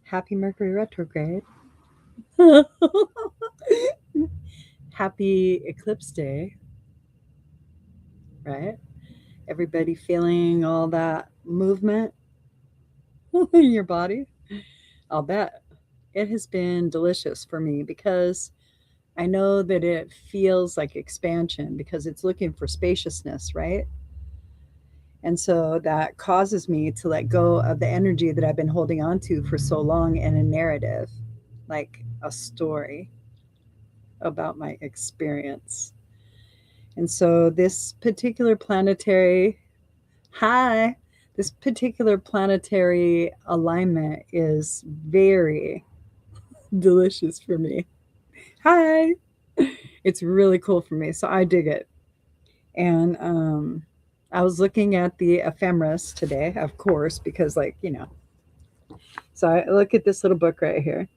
Happy Mercury retrograde. Happy eclipse day, right? Everybody feeling all that movement in your body? I'll bet. It has been delicious for me because I know that it feels like expansion because it's looking for spaciousness, right? And so that causes me to let go of the energy that I've been holding on to for so long in a narrative, like a story about my experience. And so this particular planetary, hi, this particular planetary alignment is very delicious for me. Hi. It's really cool for me. So I dig it. And I was looking at the ephemeris today, of course, because, like, so I look at this little book right here,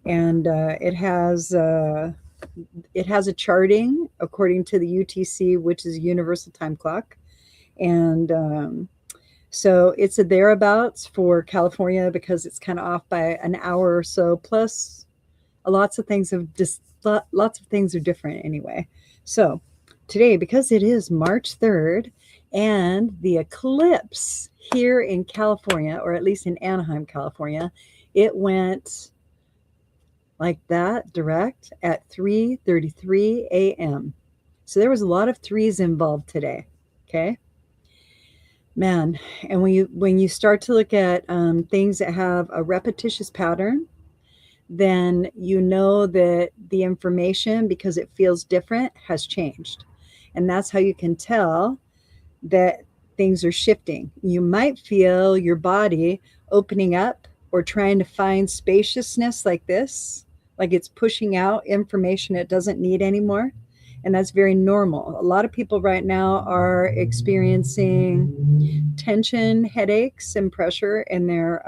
and it has a charting according to the UTC, which is Universal Time Clock, and so it's a thereabouts for California because it's kind of off by an hour or so. Plus, lots of things are different anyway. So today, because it is March 3rd, and the eclipse here in California, or at least in Anaheim, California, it went like that direct at 3:33 a.m. So there was a lot of threes involved today. Okay, man. And when you start to look at things that have a repetitious pattern, then you know that the information, because it feels different, has changed. And that's how you can tell that things are shifting. You might feel your body opening up or trying to find spaciousness like this, like it's pushing out information it doesn't need anymore. And that's very normal. A lot of people right now are experiencing tension, headaches, and pressure in their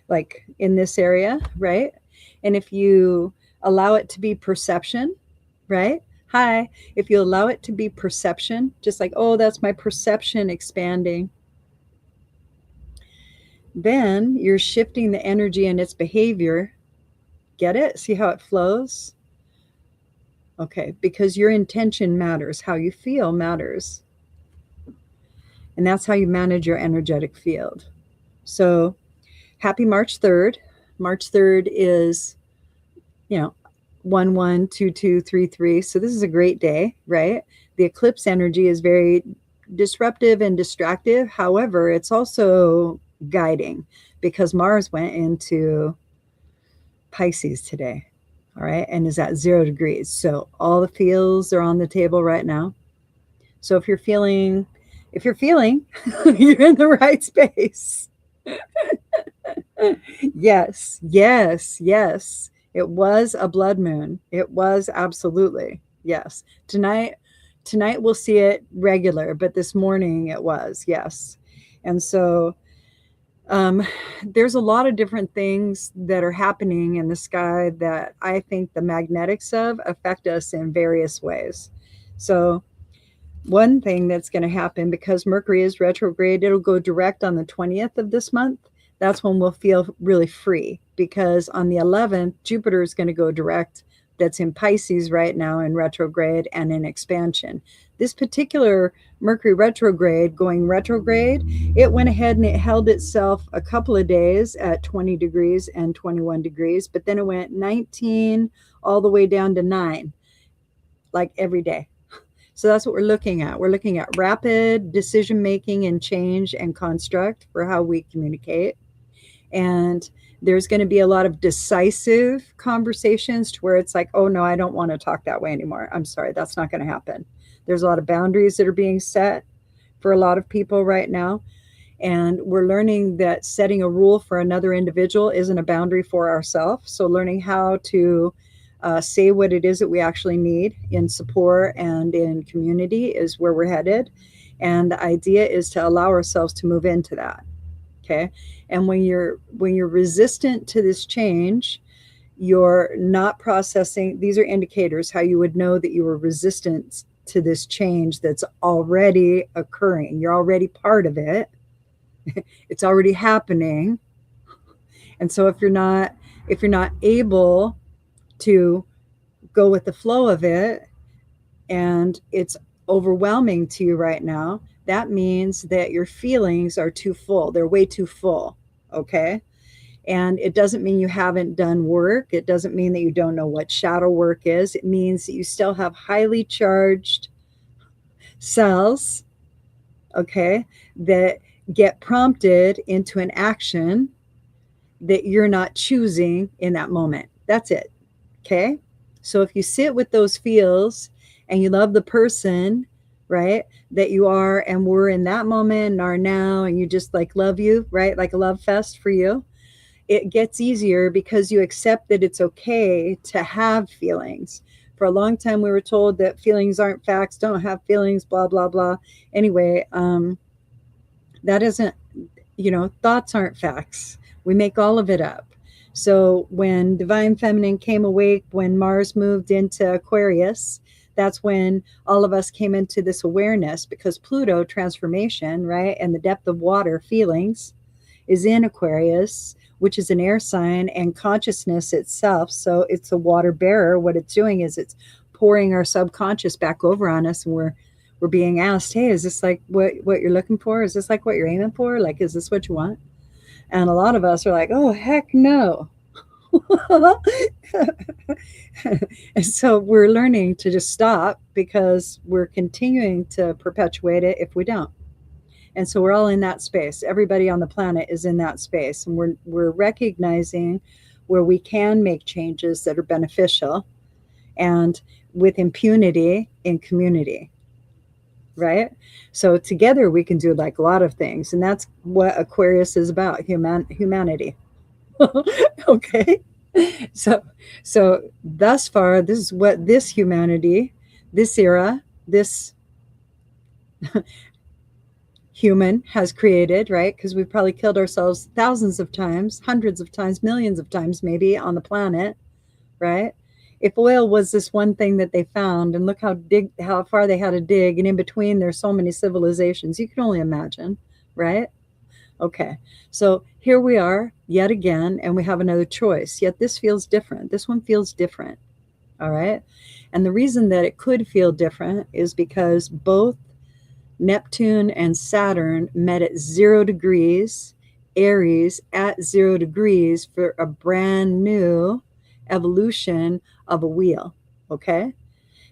like in this area, right? And if you allow it to be perception, right? Hi, if you allow it to be perception, just like, oh, that's my perception expanding, then you're shifting the energy and its behavior. Get it? See how it flows? Okay, because your intention matters, how you feel matters. And that's how you manage your energetic field. So, happy March 3rd. March 3rd is, 112233. So this is a great day, right? The eclipse energy is very disruptive and distractive. However, it's also guiding because Mars went into Pisces today. All right. And is at 0 degrees. So all the feels are on the table right now. So if you're feeling, you're in the right space. Yes, yes, yes. It was a blood moon. It was absolutely. Yes. Tonight we'll see it regular, but this morning it was. Yes. And so there's a lot of different things that are happening in the sky that I think the magnetics of affect us in various ways. So one thing that's going to happen, because Mercury is retrograde, it'll go direct on the 20th of this month. That's when we'll feel really free, because on the 11th, Jupiter is going to go direct. That's in Pisces right now in retrograde and in expansion. This particular Mercury retrograde, it went ahead and it held itself a couple of days at 20 degrees and 21 degrees, but then it went 19 all the way down to 9, like every day. So that's what we're looking at. We're looking at rapid decision making and change and construct for how we communicate. And there's going to be a lot of decisive conversations to where it's like, oh, no, I don't want to talk that way anymore. I'm sorry, that's not going to happen. There's a lot of boundaries that are being set for a lot of people right now. And we're learning that setting a rule for another individual isn't a boundary for ourselves. So learning how to say what it is that we actually need in support and in community is where we're headed. And the idea is to allow ourselves to move into that. Okay. And when you're resistant to this change, you're not processing. These are indicators how you would know that you were resistant to this change that's already occurring. You're already part of it. It's already happening. And so if you're not able to go with the flow of it, and it's overwhelming to you right now, that means that your feelings are too full. They're way too full. Okay. And it doesn't mean you haven't done work. It doesn't mean that you don't know what shadow work is. It means that you still have highly charged cells, okay, that get prompted into an action that you're not choosing in that moment. That's it. Okay. So if you sit with those feels and you love the person, right, that you are and were in that moment and are now, and you just like love you, right, like a love fest for you, it gets easier because you accept that it's okay to have feelings. For a long time, we were told that feelings aren't facts, don't have feelings, blah, blah, blah. Anyway, that isn't, thoughts aren't facts. We make all of it up. So when Divine Feminine came awake, when Mars moved into Aquarius, that's when all of us came into this awareness, because Pluto, transformation, right, and the depth of water, feelings, is in Aquarius, which is an air sign, and consciousness itself. So it's a water bearer. What it's doing is it's pouring our subconscious back over on us, and we're being asked, hey, is this like what you're looking for? Is this like what you're aiming for? Like, is this what you want? And a lot of us are like, oh, heck no. And so we're learning to just stop, because we're continuing to perpetuate it if we don't. And so we're all in that space. Everybody on the planet is in that space. And we're recognizing where we can make changes that are beneficial and with impunity in community. Right? So together we can do like a lot of things. And that's what Aquarius is about, humanity. Okay. So thus far, this is what this humanity, this era, this human has created, right? Because we've probably killed ourselves thousands of times, hundreds of times, millions of times maybe on the planet, right? If oil was this one thing that they found, and look how far they had to dig, and in between there's so many civilizations, you can only imagine, right? Okay, so here we are yet again, and we have another choice, yet this feels different. This one feels different, all right? And the reason that it could feel different is because both Neptune and Saturn met at 0 degrees, Aries at 0 degrees, for a brand new evolution of a wheel, okay?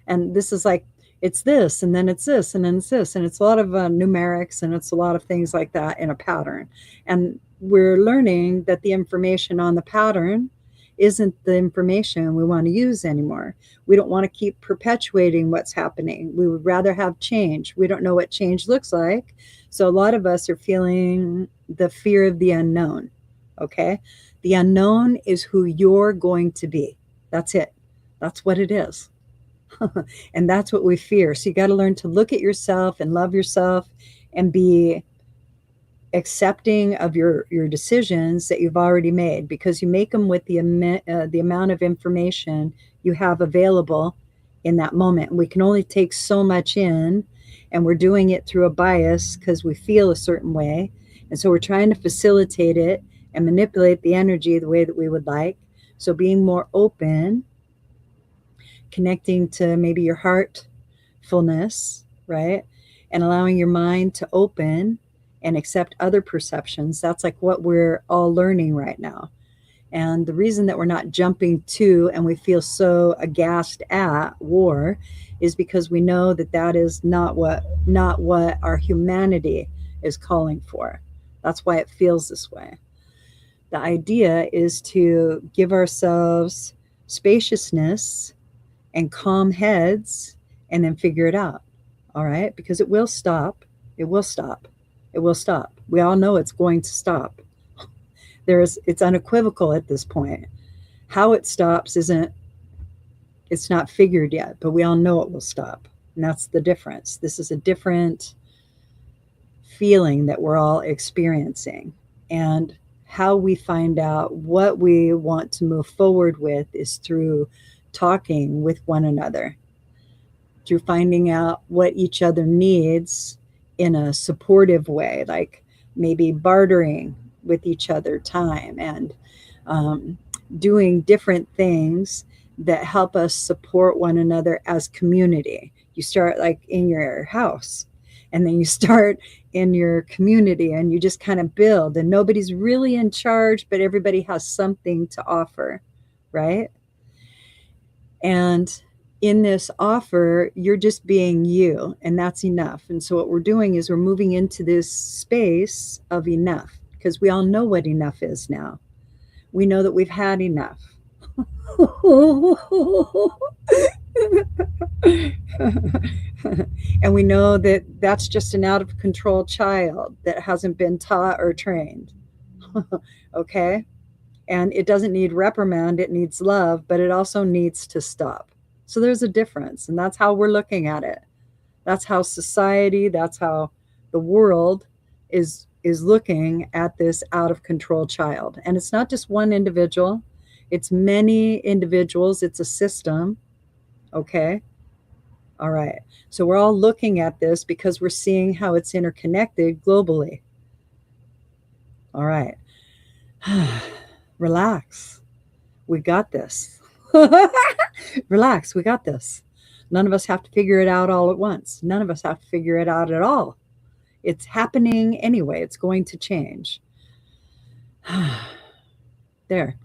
And this is like, it's this, and then it's this, and then it's this, and it's a lot of numerics, and it's a lot of things like that in a pattern. And we're learning that the information on the pattern isn't the information we want to use anymore. We don't want to keep perpetuating what's happening. We would rather have change. We don't know what change looks like. So a lot of us are feeling the fear of the unknown, okay? The unknown is who you're going to be. That's it. That's what it is. And that's what we fear. So you got to learn to look at yourself and love yourself and be accepting of your decisions that you've already made, because you make them with the amount of information you have available in that moment. And we can only take so much in, and we're doing it through a bias because we feel a certain way. And so we're trying to facilitate it and manipulate the energy the way that we would like. So being more open, connecting to maybe your heartfulness, right? And allowing your mind to open and accept other perceptions. That's like what we're all learning right now. And the reason that we're not jumping to, and we feel so aghast at war, is because we know that that is not what our humanity is calling for. That's why it feels this way. The idea is to give ourselves spaciousness and calm heads, and then figure it out. All right? Because it will stop. It will stop. It will stop. We all know it's going to stop. It's unequivocal at this point. How it stops it's not figured yet, but we all know it will stop. And that's the difference. This is a different feeling that we're all experiencing. And how we find out what we want to move forward with is through talking with one another. through finding out what each other needs in a supportive way, like maybe bartering with each other time and doing different things that help us support one another as community. You start like in your house, and then you start in your community, and you just kind of build, and nobody's really in charge, but everybody has something to offer, right? And in this offer, you're just being you, and that's enough. And so, what we're doing is we're moving into this space of enough, because we all know what enough is now. We know that we've had enough. And we know that that's just an out of control child that hasn't been taught or trained. Okay? And it doesn't need reprimand, it needs love, but it also needs to stop. So there's a difference, and that's how we're looking at it. That's how society, that's how the world is looking at this out of control child. And it's not just one individual, it's many individuals, it's a system. Okay? All right. So we're all looking at this because we're seeing how it's interconnected globally. All right. Relax. We got this. Relax. We got this. None of us have to figure it out all at once. None of us have to figure it out at all. It's happening anyway. It's going to change. There.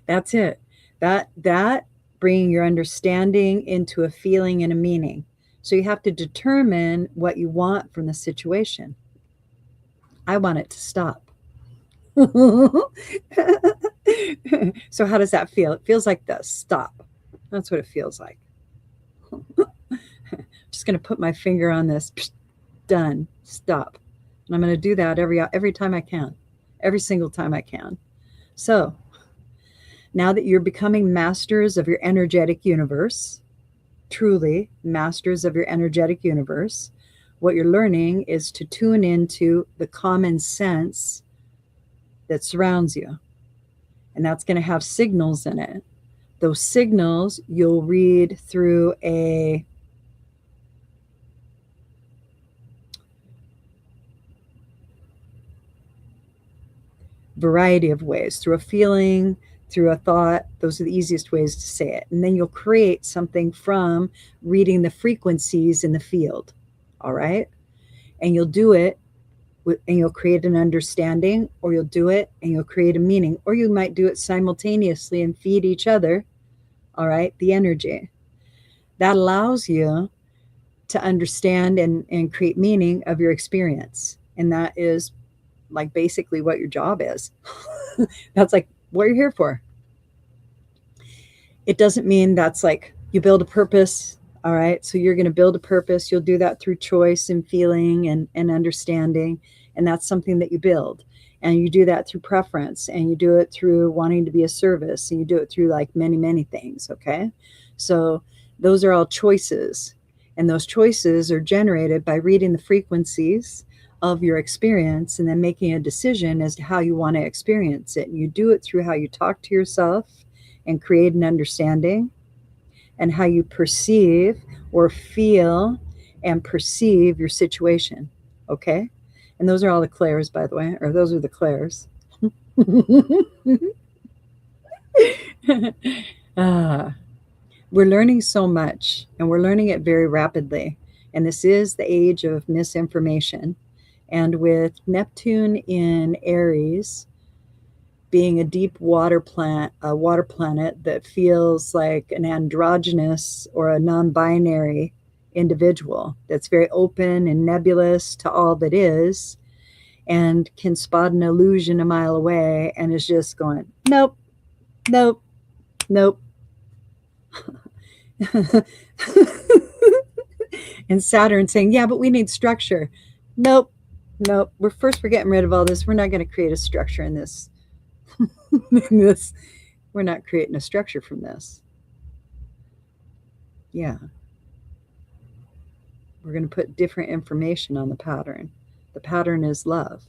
That's it. That bringing your understanding into a feeling and a meaning. So you have to determine what you want from the situation. I want it to stop. So how does that feel? It feels like this. Stop. That's what it feels like. Just going to put my finger on this. Done. Stop. And I'm going to do that every time I can. Every single time I can. So now that you're becoming masters of your energetic universe, truly masters of your energetic universe, what you're learning is to tune into the common sense that surrounds you. And that's going to have signals in it. Those signals you'll read through a variety of ways, through a feeling, through a thought. Those are the easiest ways to say it. And then you'll create something from reading the frequencies in the field. All right? And you'll do it and you'll create an understanding, or you'll do it and you'll create a meaning, or you might do it simultaneously and feed each other, all right, the energy. That allows you to understand and create meaning of your experience. And that is like basically what your job is. That's like what you're here for. It doesn't mean that's like you build a purpose. All right. So you're going to build a purpose. You'll do that through choice and feeling and understanding. And that's something that you build. And you do that through preference, and you do it through wanting to be a service, and you do it through like many, many things. Okay. So those are all choices. And those choices are generated by reading the frequencies of your experience and then making a decision as to how you want to experience it. And you do it through how you talk to yourself and create an understanding, and how you perceive or feel and perceive your situation. Okay? And those are all the clairs, by the way, or those are the clairs. We're learning so much, and we're learning it very rapidly. And this is the age of misinformation. And with Neptune in Aries being a deep water planet that feels like an androgynous or a non-binary individual that's very open and nebulous to all that is, and can spot an illusion a mile away and is just going, nope, nope, nope. And Saturn saying, yeah, but we need structure. Nope, nope. We're getting rid of all this. We're not going to create a structure in this. We're not creating a structure from this. Yeah. We're going to put different information on the pattern. The pattern is love.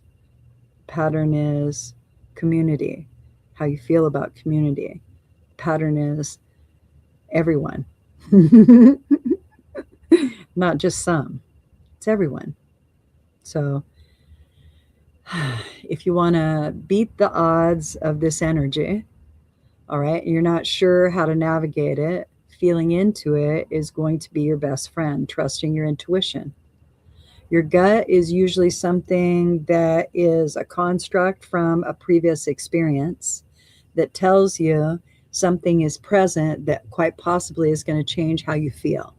The pattern is community, how you feel about community. The pattern is everyone. Not just some, it's everyone. So if you want to beat the odds of this energy, all right, you're not sure how to navigate it, feeling into it is going to be your best friend, trusting your intuition. Your gut is usually something that is a construct from a previous experience that tells you something is present that quite possibly is going to change how you feel.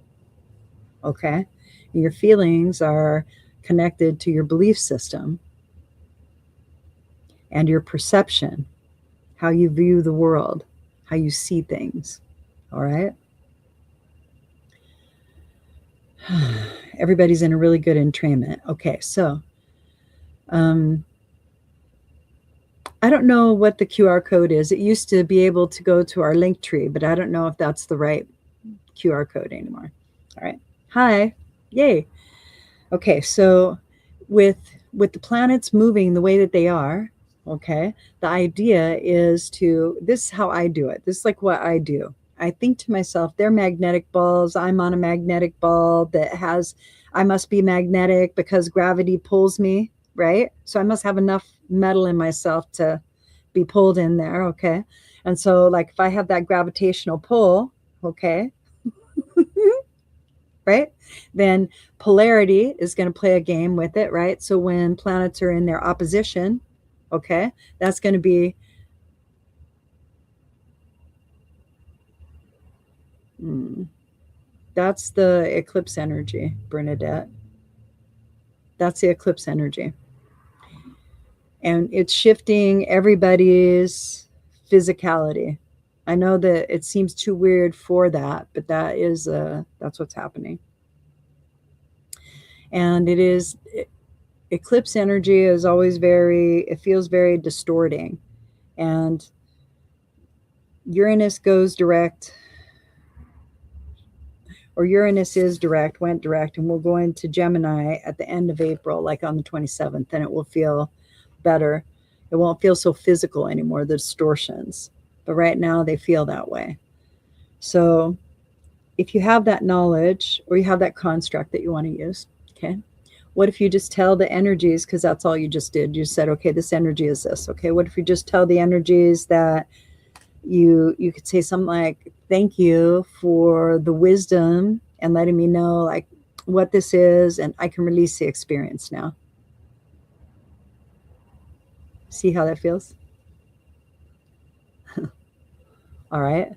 Okay? Your feelings are connected to your belief system and your perception, how you view the world, how you see things. All right? Everybody's in a really good entrainment. Okay, so I don't know what the QR code is. It used to be able to go to our link tree, but I don't know if that's the right QR code anymore. All right. Hi. Yay. Okay, so with the planets moving the way that they are, okay, the idea is to, this is how I do it. This is like what I do. I think to myself, they're magnetic balls. I'm on a magnetic ball that has, I must be magnetic because gravity pulls me, right? So I must have enough metal in myself to be pulled in there, okay? And so, like, if I have that gravitational pull, okay, right? Then polarity is going to play a game with it, right? So when planets are in their opposition, okay, that's going to be that's the eclipse energy, Bernadette. That's the eclipse energy. And it's shifting everybody's physicality. I know that it seems too weird for that, but that's what's happening. And eclipse energy is always it feels very distorting. And Uranus goes direct, or Uranus is direct, went direct, and will go into Gemini at the end of April, like on the 27th, and it will feel better. It won't feel so physical anymore, the distortions. But right now they feel that way. So if you have that knowledge or you have that construct that you want to use, okay, what if you just tell the energies, because that's all you just did. You said, okay, this energy is this. Okay, what if you just tell the energies that you could say something like, thank you for the wisdom and letting me know like what this is, and I can release the experience now. See how that feels? All right.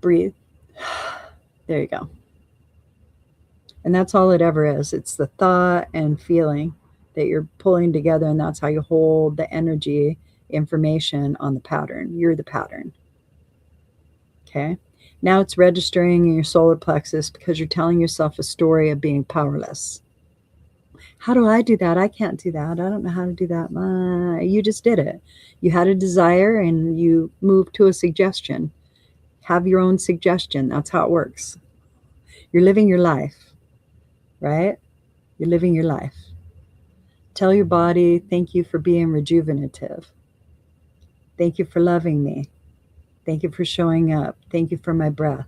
Breathe. There you go. And that's all it ever is. It's the thought and feeling that you're pulling together, and that's how you hold the energy information on the pattern. You're the pattern. Okay? Now it's registering in your solar plexus because you're telling yourself a story of being powerless. How do I do that? I can't do that. I don't know how to do that. You just did it. You had a desire and you moved to a suggestion. Have your own suggestion. That's how it works. You're living your life, right? You're living your life. Tell your body, thank you for being rejuvenative. Thank you for loving me. Thank you for showing up. Thank you for my breath.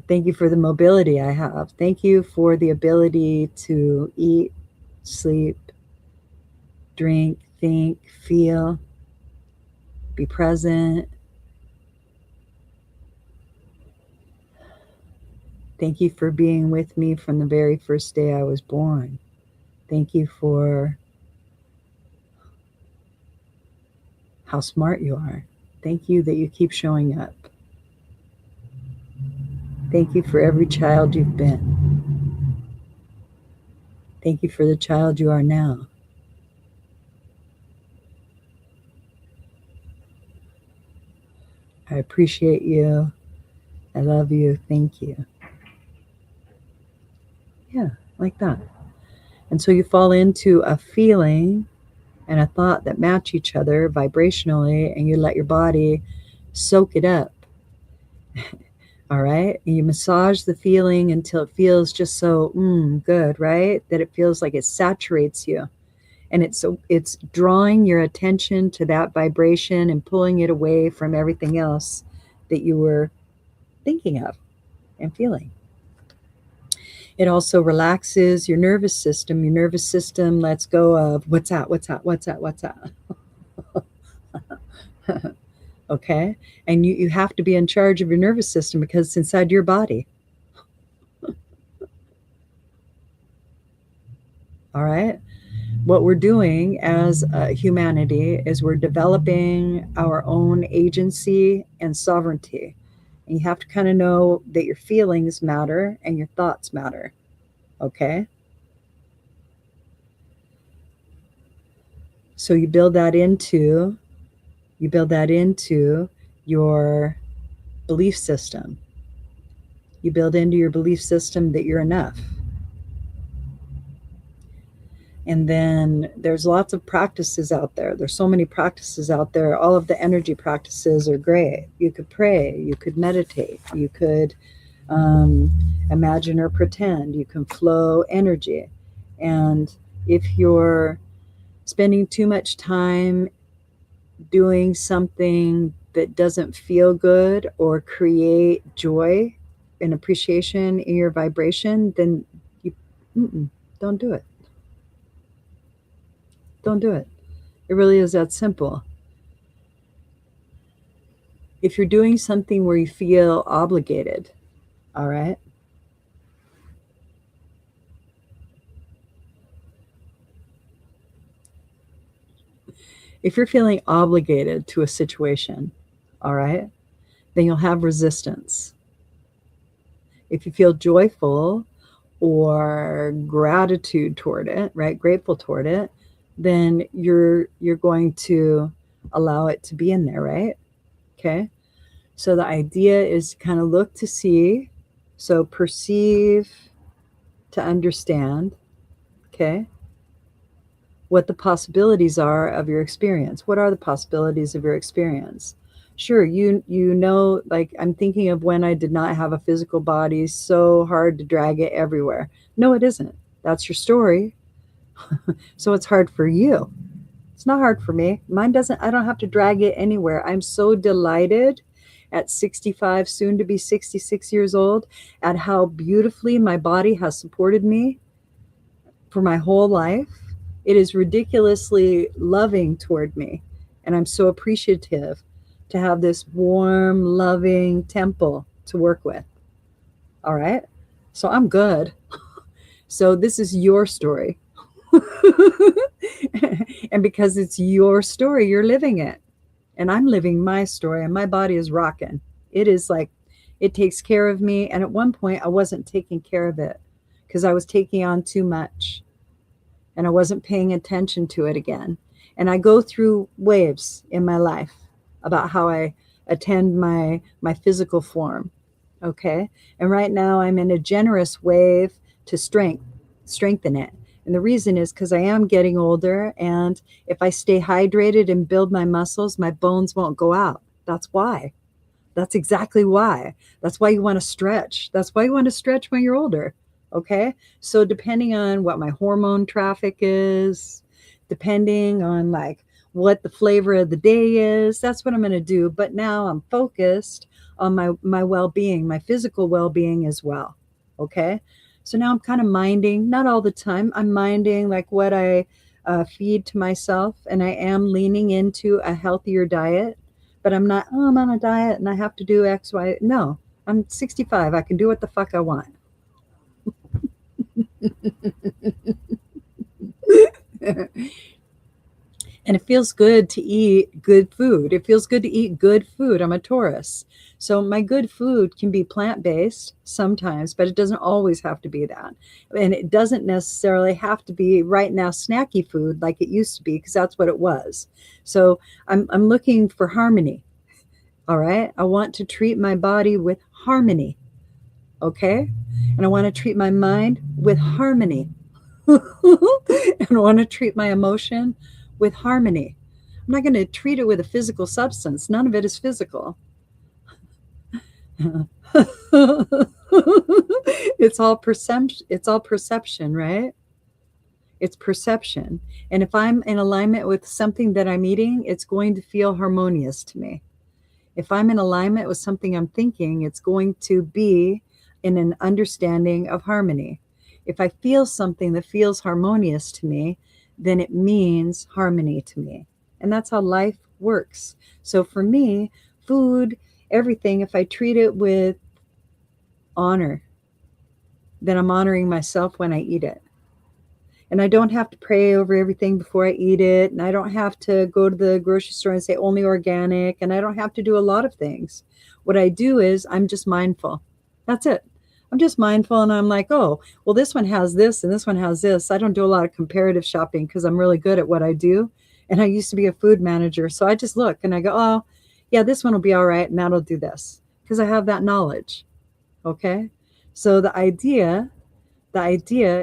Thank you for the mobility I have. Thank you for the ability to eat, sleep, drink, think, feel, be present. Thank you for being with me from the very first day I was born. Thank you for how smart you are. Thank you that you keep showing up. Thank you for every child you've been. Thank you for the child you are now. I appreciate you. I love you. Thank you. Yeah, like that. And so you fall into a feeling and a thought that match each other vibrationally, and you let your body soak it up. All right. And you massage the feeling until it feels just so good, right? That it feels like it saturates you. And it's drawing your attention to that vibration and pulling it away from everything else that you were thinking of and feeling. It also relaxes your nervous system. Your nervous system lets go of what's that, what's that, what's that, what's that. Okay? And you have to be in charge of your nervous system because it's inside your body. All right? What we're doing as humanity is we're developing our own agency and sovereignty. And you have to kind of know that your feelings matter and your thoughts matter. Okay? So you build that into your belief system. You build into your belief system that you're enough. And then there's lots of practices out there. There's so many practices out there. All of the energy practices are great. You could pray, you could meditate, you could imagine or pretend, you can flow energy. And if you're spending too much time doing something that doesn't feel good or create joy and appreciation in your vibration, then you don't do it. Don't do it. It really is that simple. If you're doing something where you feel obligated, all right? If you're feeling obligated to a situation, all right, then you'll have resistance. If you feel joyful or gratitude toward it, right, grateful toward it, then you're going to allow it to be in there, right? Okay. So the idea is to kind of look to see, so perceive to understand, okay, what the possibilities are of your experience. What are the possibilities of your experience? Sure, you know, like I'm thinking of when I did not have a physical body, so hard to drag it everywhere. No, it isn't. That's your story. So it's hard for you. It's not hard for me. Mine doesn't, I don't have to drag it anywhere. I'm so delighted at 65, soon to be 66 years old, at how beautifully my body has supported me for my whole life. It is ridiculously loving toward me. And I'm so appreciative to have this warm, loving temple to work with. All right. So I'm good. So this is your story. And because it's your story, you're living it. And I'm living my story, and my body is rocking. It is like, it takes care of me. And at one point, I wasn't taking care of it because I was taking on too much and I wasn't paying attention to it again. And I go through waves in my life about how I attend my physical form. Okay. And right now I'm in a generous wave to strengthen it. And the reason is because I am getting older, and if I stay hydrated and build my muscles, my bones won't go out. That's why. That's exactly why. That's why you want to stretch. That's why you want to stretch when you're older. Okay. So depending on what my hormone traffic is, depending on like what the flavor of the day is, that's what I'm going to do. But now I'm focused on my well-being, my physical well-being as well. Okay. So now I'm kind of minding, not all the time, I'm minding like what I feed to myself, and I am leaning into a healthier diet, but I'm not, oh, I'm on a diet and I have to do X, Y. No, I'm 65. I can do what the fuck I want. And it feels good to eat good food. It feels good to eat good food. I'm a Taurus. So my good food can be plant-based sometimes, but it doesn't always have to be that. And it doesn't necessarily have to be right now snacky food like it used to be, because that's what it was. So I'm looking for harmony. All right. I want to treat my body with harmony. Okay. And I want to treat my mind with harmony. And I want to treat my emotion with harmony. I'm not going to treat it with a physical substance. None of it is physical. It's all perception. It's all perception, right? It's perception. And if I'm in alignment with something that I'm eating, it's going to feel harmonious to me. If I'm in alignment with something I'm thinking, it's going to be in an understanding of harmony. If I feel something that feels harmonious to me, then it means harmony to me. And that's how life works. So for me, food, everything, if I treat it with honor, then I'm honoring myself when I eat it. And I don't have to pray over everything before I eat it. And I don't have to go to the grocery store and say only organic. And I don't have to do a lot of things. What I do is I'm just mindful. That's it. I'm just mindful and I'm like, oh, well, this one has this and this one has this. I don't do a lot of comparative shopping because I'm really good at what I do. And I used to be a food manager. So I just look and I go, oh, yeah, this one will be all right. And that'll do this because I have that knowledge. Okay. So the idea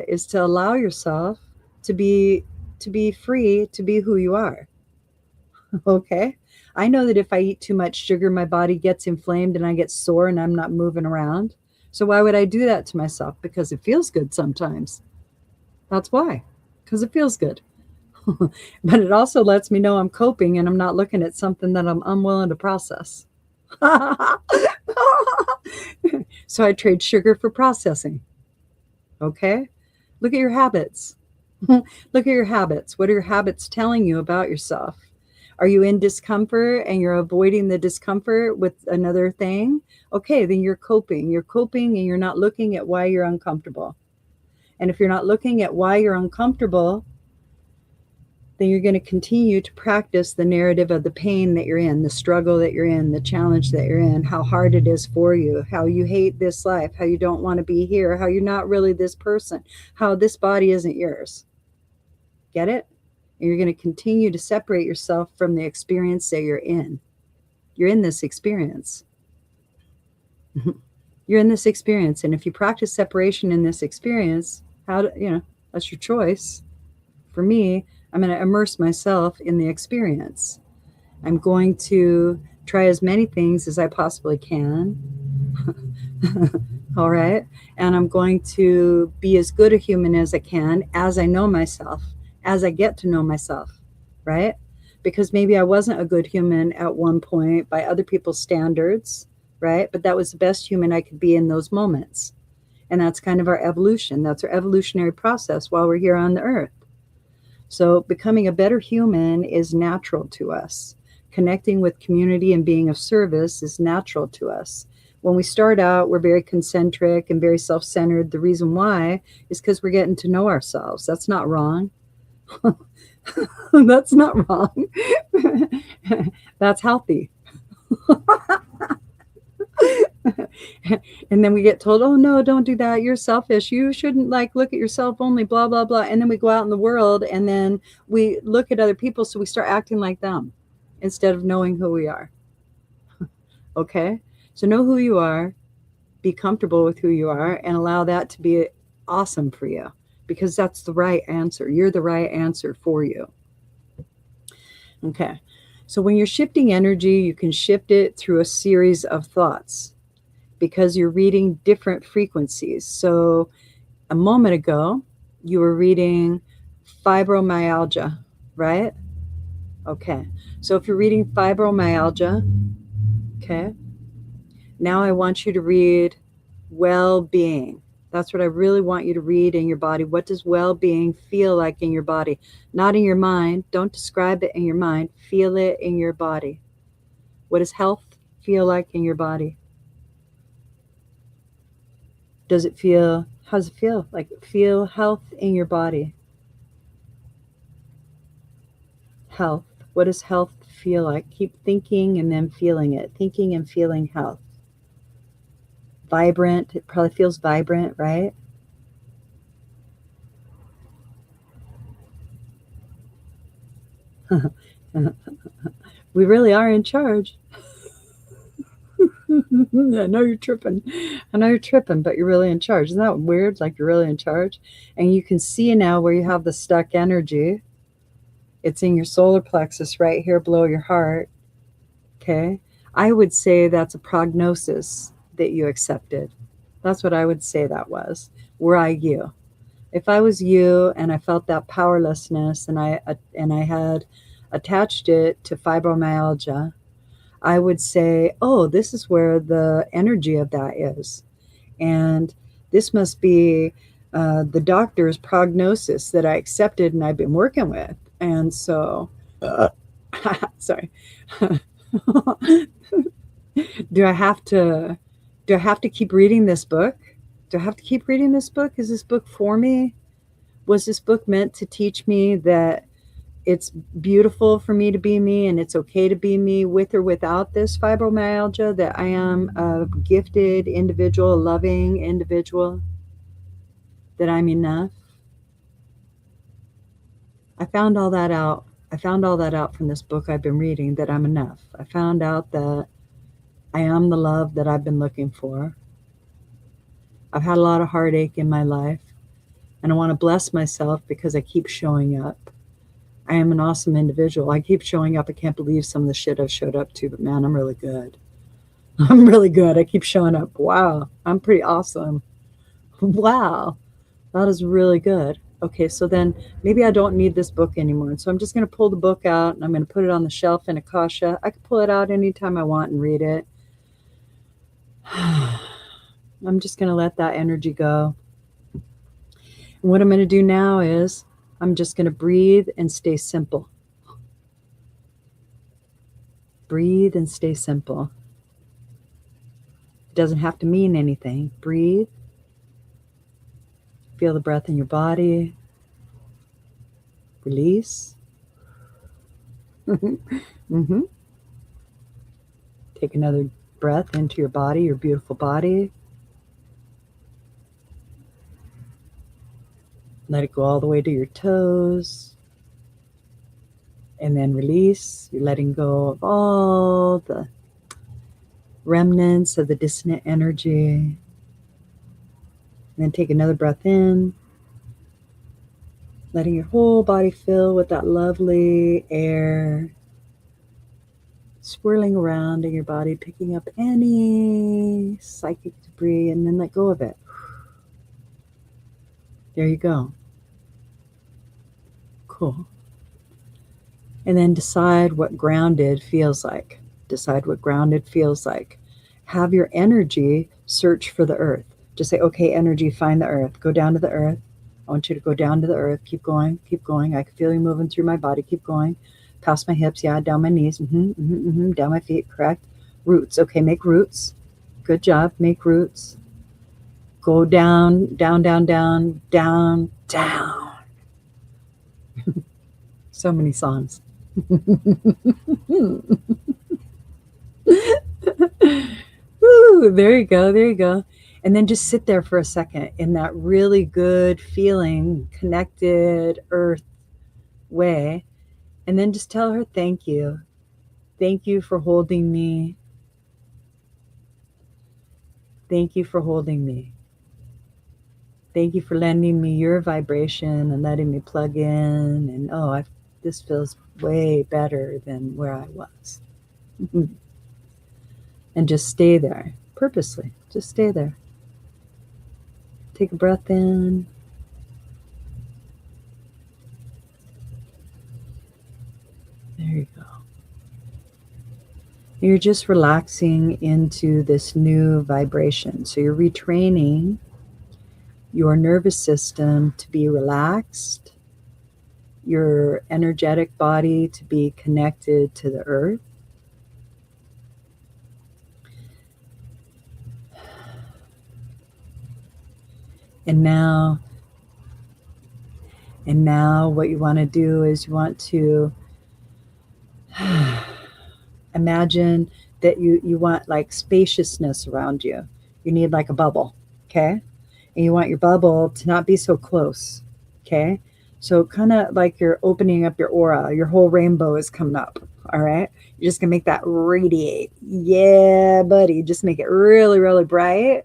is to allow yourself to be free to be who you are. Okay, I know that if I eat too much sugar my body gets inflamed and I get sore and I'm not moving around. So why would I do that to myself? Because it feels good sometimes. That's why. Because it feels good. But it also lets me know I'm coping and I'm not looking at something that I'm unwilling to process. So I trade sugar for processing. Okay? Look at your habits. Look at your habits. What are your habits telling you about yourself? Are you in discomfort and you're avoiding the discomfort with another thing? Okay, then you're coping. You're coping and you're not looking at why you're uncomfortable. And if you're not looking at why you're uncomfortable, then you're going to continue to practice the narrative of the pain that you're in, the struggle that you're in, the challenge that you're in, how hard it is for you, how you hate this life, how you don't want to be here, how you're not really this person, how this body isn't yours. Get it? And you're going to continue to separate yourself from the experience that you're in. You're in this experience. You're in this experience. And if you practice separation in this experience, that's your choice. For me, I'm going to immerse myself in the experience. I'm going to try as many things as I possibly can. All right. And I'm going to be as good a human as I can as I know myself, as I get to know myself. Right. Because maybe I wasn't a good human at one point by other people's standards. Right. But that was the best human I could be in those moments. And that's kind of our evolution. That's our evolutionary process while we're here on the earth. So becoming a better human is natural to us. Connecting with community and being of service is natural to us. When we start out, we're very concentric and very self-centered. The reason why is because we're getting to know ourselves. That's not wrong. That's not wrong. That's healthy. And then we get told, oh no, don't do that, you're selfish, you shouldn't look at yourself only, blah blah blah. And then we go out in the world and then we look at other people, so we start acting like them instead of knowing who we are. Okay, so know who you are, be comfortable with who you are, and allow that to be awesome for you, because that's the right answer. You're the right answer for you. Okay, so when you're shifting energy, you can shift it through a series of thoughts, because you're reading different frequencies. So a moment ago, you were reading fibromyalgia, right? Okay. So if you're reading fibromyalgia, okay, now I want you to read well-being. That's what I really want you to read in your body. What does well-being feel like in your body? Not in your mind. Don't describe it in your mind. Feel it in your body. What does health feel like in your body? How does it feel? Feel health in your body. Health. What does health feel like? Keep thinking and then feeling it. Thinking and feeling health. Vibrant. It probably feels vibrant, right? We really are in charge. I know you're tripping. But you're really in charge. Isn't that weird? Like you're really in charge. And you can see now where you have the stuck energy. It's in your solar plexus right here below your heart. Okay. I would say that's a prognosis that you accepted. That's what I would say that was. Were I you. If I was you and I felt that powerlessness and I had attached it to fibromyalgia, I would say, oh, this is where the energy of that is. And this must be the doctor's prognosis that I accepted and I've been working with. And so, sorry. do I have to do I have to keep reading this book? Do I have to keep reading this book? Is this book for me? Was this book meant to teach me that it's beautiful for me to be me and it's okay to be me with or without this fibromyalgia, that I am a gifted individual, a loving individual, that I'm enough? I found all that out. I found all that out from this book I've been reading, that I'm enough. I found out that I am the love that I've been looking for. I've had a lot of heartache in my life, and I want to bless myself because I keep showing up. I am an awesome individual. I keep showing up. I can't believe some of the shit I've showed up to, but man, I'm really good. I'm really good. I keep showing up. Wow, I'm pretty awesome. Wow, that is really good. Okay, so then maybe I don't need this book anymore. And so I'm just going to pull the book out and I'm going to put it on the shelf in Akasha. I can pull it out anytime I want and read it. I'm just going to let that energy go. And what I'm going to do now is I'm just going to breathe and stay simple. Breathe and stay simple. It doesn't have to mean anything. Breathe. Feel the breath in your body. Release. Mm-hmm. Take another breath into your body, your beautiful body. Let it go all the way to your toes. And then release. You're letting go of all the remnants of the dissonant energy. And then take another breath in. Letting your whole body fill with that lovely air swirling around in your body, picking up any psychic debris, and then let go of it. There you go. Cool. And then decide what grounded feels like. Decide what grounded feels like. Have your energy search for the earth. Just say, okay, energy, find the earth. Go down to the earth. I want you to go down to the earth. Keep going. Keep going. I can feel you moving through my body. Keep going. Past my hips. Yeah, down my knees. Down my feet. Correct. Roots. Okay, make roots. Good job. Make roots. Go down, down, down, down, down, down. So many songs. Woo, there you go. There you go. And then just sit there for a second in that really good feeling, connected earth way. And then just tell her, thank you. Thank you for holding me. Thank you for holding me. Thank you for lending me your vibration and letting me plug in. And this feels way better than where I was. And just stay there purposely. Just stay there. Take a breath in. There you go. You're just relaxing into this new vibration. So you're retraining your nervous system to be relaxed, your energetic body to be connected to the earth. And now what you want to do is you want to imagine that you want like spaciousness around you. You need like a bubble, okay? And you want your bubble to not be so close, okay? So kind of like you're opening up your aura, your whole rainbow is coming up, all right? You're just gonna make that radiate. Yeah, buddy, just make it really, really bright.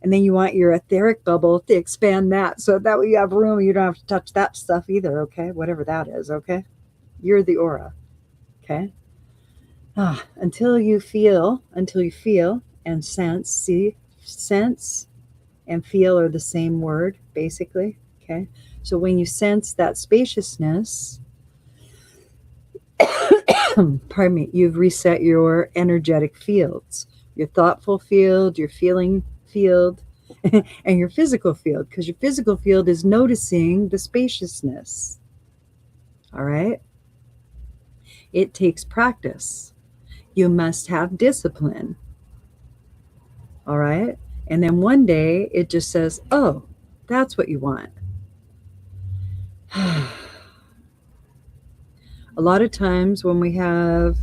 And then you want your etheric bubble to expand that. So that way you have room, you don't have to touch that stuff either, okay? Whatever that is, okay? You're the aura, okay? Until you feel and sense. See, sense and feel are the same word, basically, okay? So when you sense that spaciousness, Pardon me, you've reset your energetic fields, your thoughtful field, your feeling field, and your physical field, because your physical field is noticing the spaciousness. All right? It takes practice. You must have discipline. All right? And then one day it just says, oh, that's what you want. A lot of times when we have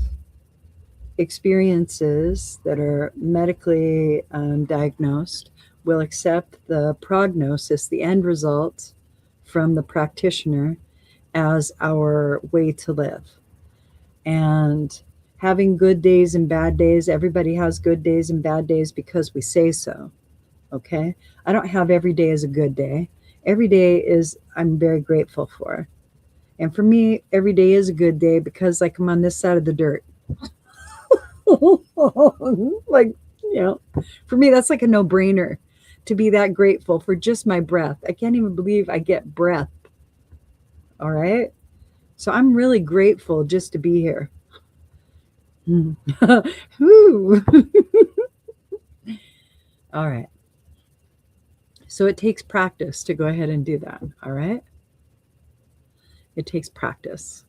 experiences that are medically diagnosed, we'll accept the prognosis, the end result from the practitioner, as our way to live. And having good days and bad days, everybody has good days and bad days because we say so. Okay? I don't have every day as a good day. Every day is, I'm very grateful for. And for me, every day is a good day because, like, I'm on this side of the dirt. Like, for me, that's like a no brainer to be that grateful for just my breath. I can't even believe I get breath. All right. So I'm really grateful just to be here. All right. So it takes practice to go ahead and do that. All right. It takes practice.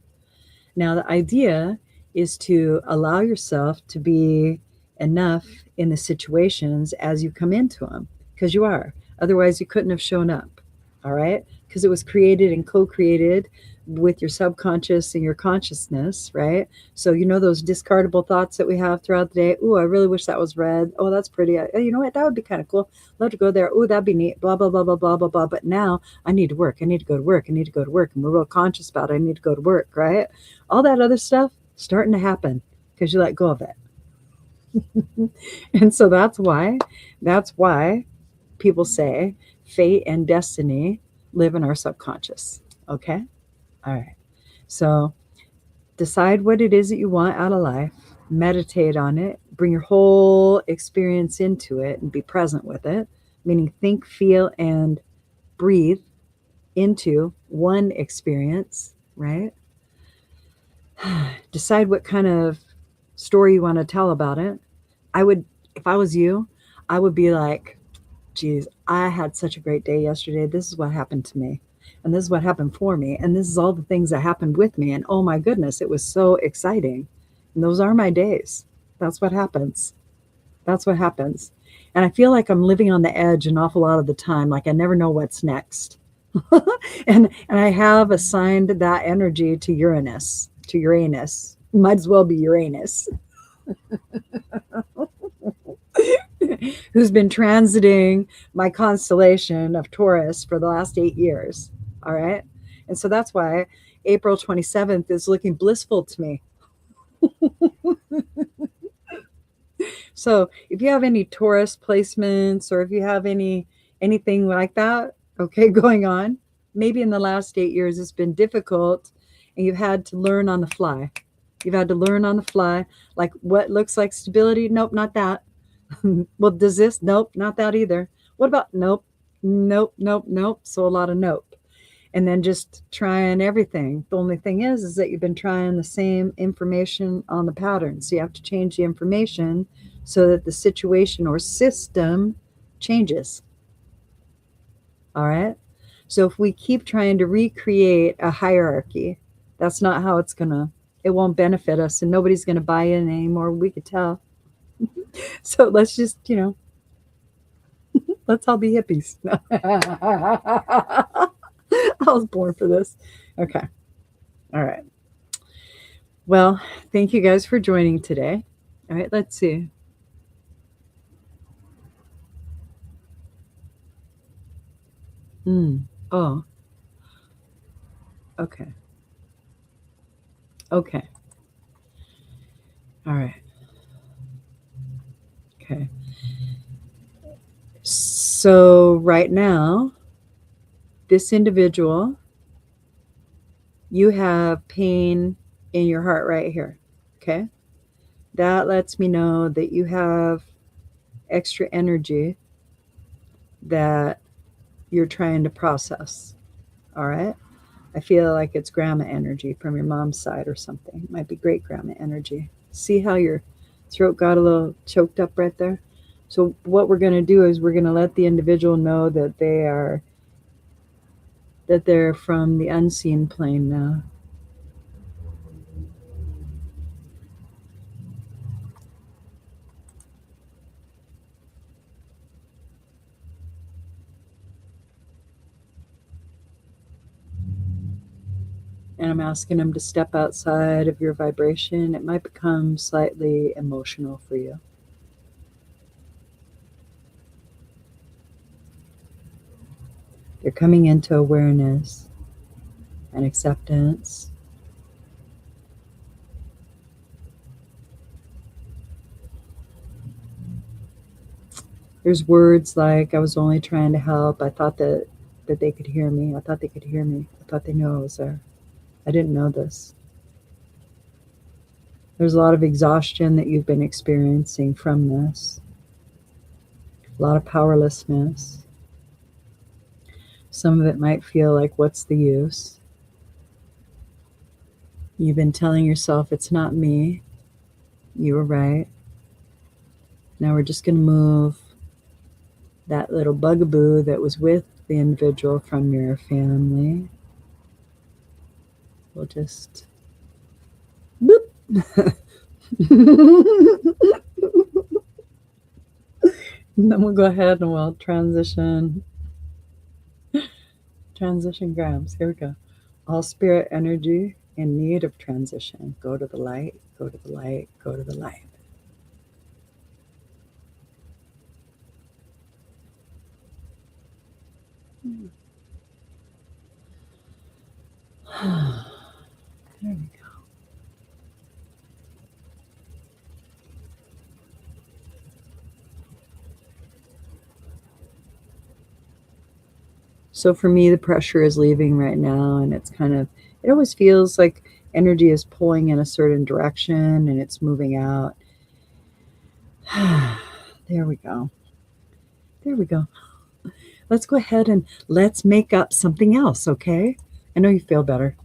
Now, the idea is to allow yourself to be enough in the situations as you come into them, because you are. Otherwise, you couldn't have shown up. All right. Because it was created and co-created with your subconscious and your consciousness, right? So, those discardable thoughts that we have throughout the day. Oh, I really wish that was red. Oh, that's pretty. You know what? That would be kind of cool. Love to go there. Oh, that'd be neat. Blah, blah, blah, blah, blah, blah, blah. But now I need to work. I need to go to work. I need to go to work. And we're real conscious about it. I need to go to work, right? All that other stuff starting to happen because you let go of it. And so that's why people say fate and destiny live in our subconscious. Okay. All right. So decide what it is that you want out of life, meditate on it, bring your whole experience into it and be present with it, meaning think, feel, and breathe into one experience, right? Decide what kind of story you want to tell about it. If I was you, I would be like, geez, I had such a great day yesterday. This is what happened to me. And this is what happened for me. And this is all the things that happened with me. And oh my goodness, it was so exciting. And those are my days. That's what happens. That's what happens. And I feel like I'm living on the edge an awful lot of the time. Like I never know what's next. and I have assigned that energy to Uranus. Might as well be Uranus. Who's been transiting my constellation of Taurus for the last 8 years. All right. And so that's why April 27th is looking blissful to me. So if you have any Taurus placements or if you have anything like that, okay, going on, maybe in the last 8 years it's been difficult and you've had to learn on the fly. You've had to learn on the fly, like what looks like stability. Nope, not that. Well, does this? Nope, not that either. What about nope, nope, nope, nope. So a lot of nope. And then just trying everything. The only thing is that you've been trying the same information on the pattern. So you have to change the information so that the situation or system changes. All right. So if we keep trying to recreate a hierarchy, that's not how it won't benefit us and nobody's going to buy in anymore. We could tell. So let's just, let's all be hippies. I was born for this. Okay. All right. Well, thank you guys for joining today. All right, let's see. Oh, okay. Okay. All right. Okay. So right now, this individual, you have pain in your heart right here. Okay. That lets me know that you have extra energy that you're trying to process. All right. I feel like it's grandma energy from your mom's side or something. It might be great grandma energy. See how your throat got a little choked up right there? So what we're going to do is we're going to let the individual know that they're from the unseen plane now. And I'm asking them to step outside of your vibration. It might become slightly emotional for you. They're coming into awareness and acceptance. There's words like, I was only trying to help. I thought that they could hear me. I thought they could hear me. I thought they knew I was there. I didn't know this. There's a lot of exhaustion that you've been experiencing from this, a lot of powerlessness. Some of it might feel like, what's the use? You've been telling yourself, it's not me. You were right. Now we're just going to move that little bugaboo that was with the individual from your family. We'll just boop. And then we'll go ahead and we'll transition grams. Here we go. All spirit energy in need of transition. Go to the light, go to the light, go to the light. There we go. So for me, the pressure is leaving right now, and it's kind of, it always feels like energy is pulling in a certain direction and it's moving out. There we go. There we go. Let's go ahead and let's make up something else, okay? I know you feel better.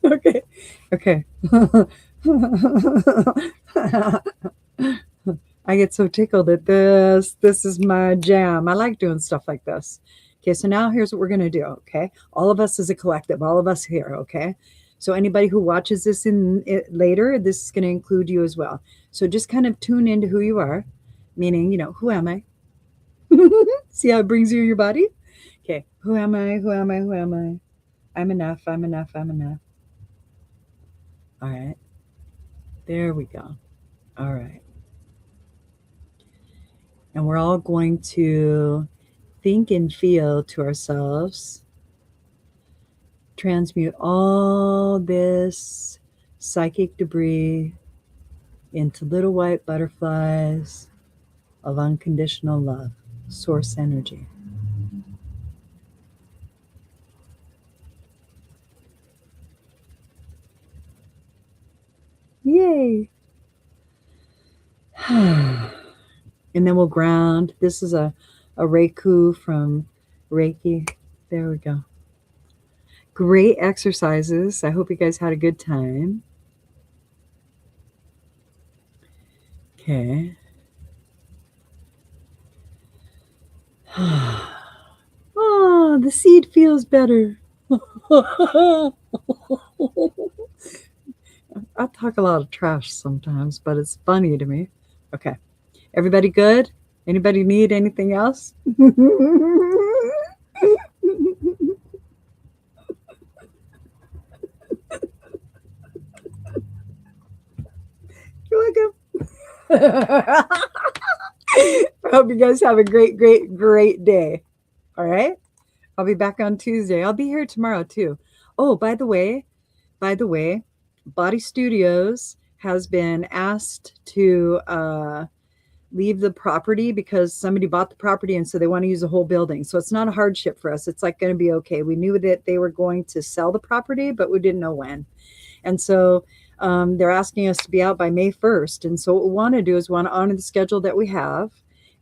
Okay. Okay. I get so tickled at this. This is my jam. I like doing stuff like this. Okay, so now here's what we're going to do, okay? All of us as a collective, all of us here, okay? So anybody who watches this later, this is going to include you as well. So just kind of tune into who you are, meaning, who am I? See how it brings you your body? Okay, who am I? Who am I? Who am I? I'm enough. I'm enough. I'm enough. All right. There we go. All right. And we're all going to think and feel to ourselves, transmute all this psychic debris into little white butterflies of unconditional love, source energy. Yay! And then we'll ground. This is a Reiku from Reiki. There we go. Great exercises. I hope you guys had a good time. Okay. Oh, the seed feels better. I talk a lot of trash sometimes, but it's funny to me. Okay. Everybody good? Anybody need anything else? You're welcome. I hope you guys have a great, great, great day. All right. I'll be back on Tuesday. I'll be here tomorrow too. Oh, by the way, Body Studios has been asked to leave the property because somebody bought the property and so they want to use the whole building. So it's not a hardship for us. It's like going to be okay. We knew that they were going to sell the property, but we didn't know when. And so they're asking us to be out by May 1st. And so what we want to do is we want to honor the schedule that we have.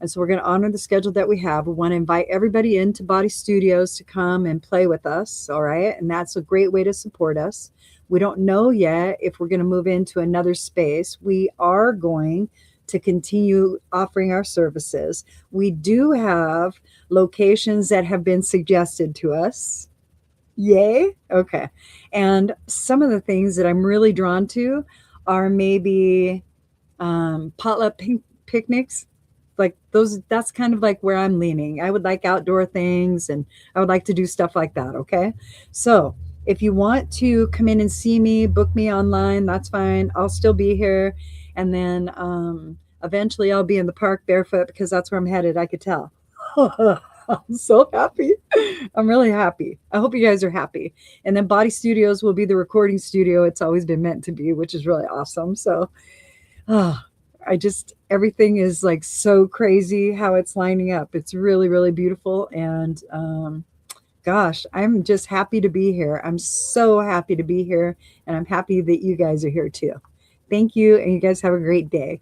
And so we're going to honor the schedule that we have. We want to invite everybody into Body Studios to come and play with us. All right. And that's a great way to support us. We don't know yet if we're going to move into another space. We are going to continue offering our services. We do have locations that have been suggested to us. Yay. Okay. And some of the things that I'm really drawn to are maybe potluck picnics, like those. That's kind of like where I'm leaning. I would like outdoor things, and I would like to do stuff like that. Okay. So if you want to come in and see me, book me online, that's fine. I'll still be here. And then eventually I'll be in the park barefoot because that's where I'm headed. I could tell. I'm so happy. I'm really happy. I hope you guys are happy. And then Body Studios will be the recording studio it's always been meant to be, which is really awesome. So I just, everything is like so crazy how it's lining up. It's really, really beautiful. And gosh, I'm just happy to be here. I'm so happy to be here. And I'm happy that you guys are here too. Thank you. And you guys have a great day.